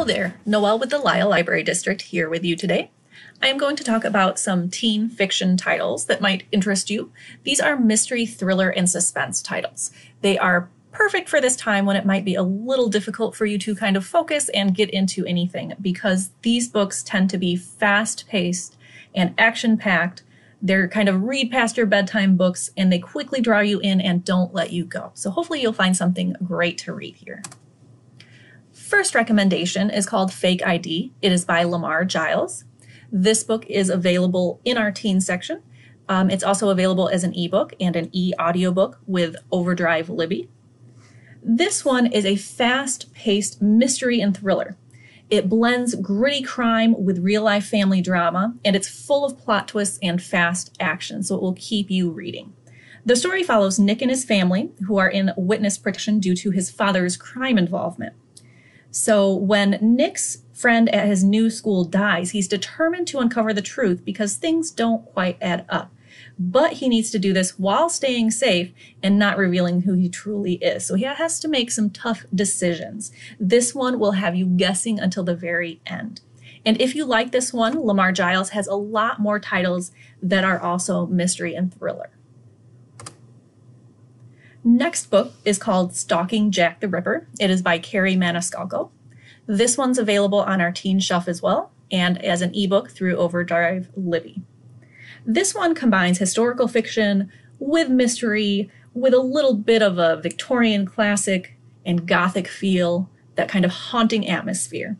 there, Noelle with the Lisle Library District here with you today. I am going to talk about some teen fiction titles that might interest you. These are mystery, thriller, and suspense titles. They are perfect for this time when it might be a little difficult for you to kind of focus and get into anything, because these books tend to be fast-paced and action-packed. They're kind of read past your bedtime books, and they quickly draw you in and don't let you go. So hopefully you'll find something great to read here. First recommendation is called Fake ID. It is by Lamar Giles. This book is available in our teen section. It's also available as an ebook and an e-audiobook with Overdrive Libby. This one is a fast-paced mystery and thriller. It blends gritty crime with real-life family drama, and it's full of plot twists and fast action, so it will keep you reading. The story follows Nick and his family, who are in witness protection due to his father's crime involvement. So when Nick's friend at his new school dies, he's determined to uncover the truth because things don't quite add up. But he needs to do this while staying safe and not revealing who he truly is. So he has to make some tough decisions. This one will have you guessing until the very end. And if you like this one, Lamar Giles has a lot more titles that are also mystery and thriller. Next book is called Stalking Jack the Ripper. It is by Carrie Maniscalco. This one's available on our teen shelf as well, and as an ebook through Overdrive Libby. This one combines historical fiction with mystery, with a little bit of a Victorian classic and Gothic feel, that kind of haunting atmosphere.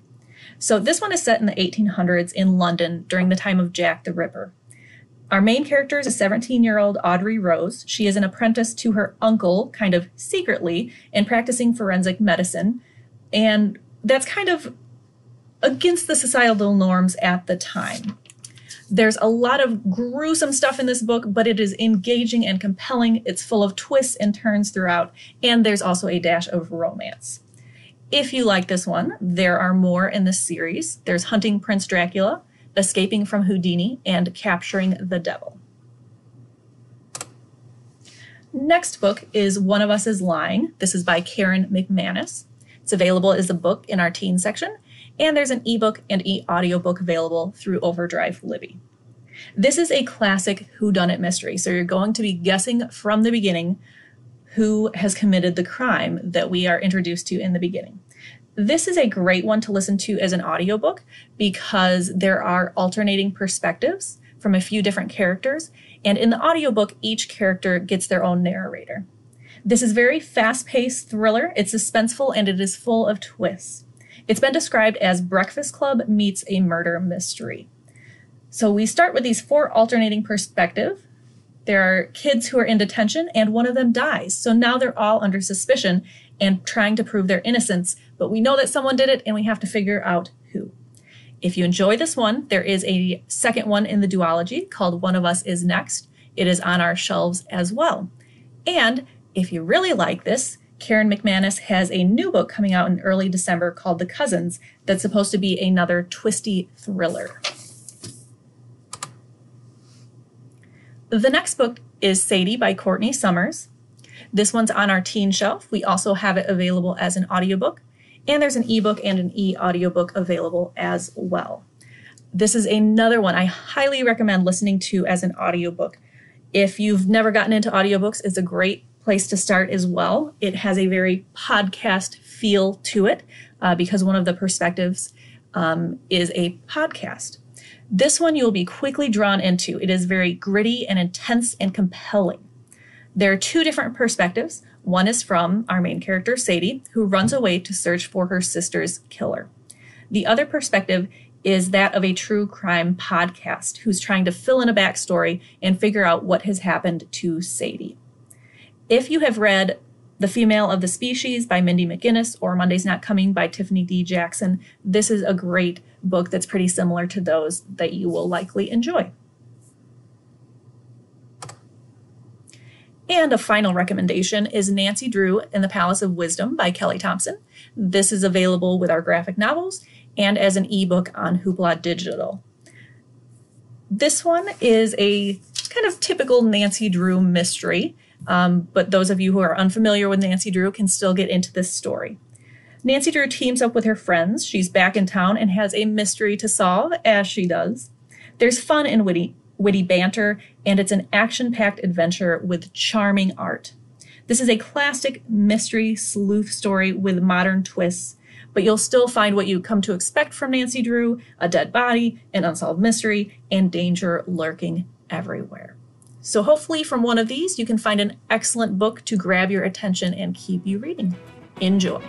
So this one is set in the 1800s in London during the time of Jack the Ripper. Our main character is a 17-year-old Audrey Rose. She is an apprentice to her uncle, kind of secretly, and practicing forensic medicine. And that's kind of against the societal norms at the time. There's a lot of gruesome stuff in this book, but it is engaging and compelling. It's full of twists and turns throughout, and there's also a dash of romance. If you like this one, there are more in this series. There's Hunting Prince Dracula, Escaping from Houdini, and Capturing the Devil. Next book is One of Us is Lying. This is by Karen McManus. It's available as a book in our teen section, and there's an ebook and e-audiobook available through Overdrive Libby. This is a classic whodunit mystery, so you're going to be guessing from the beginning who has committed the crime that we are introduced to in the beginning. This is a great one to listen to as an audiobook because there are alternating perspectives from a few different characters, and in the audiobook, each character gets their own narrator. This is very fast-paced thriller, it's suspenseful, and it is full of twists. It's been described as Breakfast Club meets a murder mystery. So we start with these four alternating perspectives. There are kids who are in detention, and one of them dies. So now they're all under suspicion and trying to prove their innocence, but we know that someone did it, and we have to figure out who. If you enjoy this one, there is a second one in the duology called One of Us is Next. It is on our shelves as well. And if you really like this, Karen McManus has a new book coming out in early December called The Cousins that's supposed to be another twisty thriller. The next book is Sadie by Courtney Summers. This one's on our teen shelf. We also have it available as an audiobook, and there's an ebook and an e-audiobook available as well. This is another one I highly recommend listening to as an audiobook. If you've never gotten into audiobooks, it's a great place to start as well. It has a very podcast feel to it because one of the perspectives is a podcast. This one you'll be quickly drawn into. It is very gritty and intense and compelling. There are two different perspectives. One is from our main character, Sadie, who runs away to search for her sister's killer. The other perspective is that of a true crime podcast who's trying to fill in a backstory and figure out what has happened to Sadie. If you have read The Female of the Species by Mindy McGinnis or Monday's Not Coming by Tiffany D. Jackson, this is a great book that's pretty similar to those that you will likely enjoy. And a final recommendation is Nancy Drew in the Palace of Wisdom by Kelly Thompson. This is available with our graphic novels and as an ebook on Hoopla Digital. This one is a kind of typical Nancy Drew mystery. But those of you who are unfamiliar with Nancy Drew can still get into this story. Nancy Drew teams up with her friends. She's back in town and has a mystery to solve, as she does. There's fun and witty banter, and it's an action-packed adventure with charming art. This is a classic mystery sleuth story with modern twists, but you'll still find what you come to expect from Nancy Drew: a dead body, an unsolved mystery, and danger lurking everywhere. So hopefully from one of these, you can find an excellent book to grab your attention and keep you reading. Enjoy.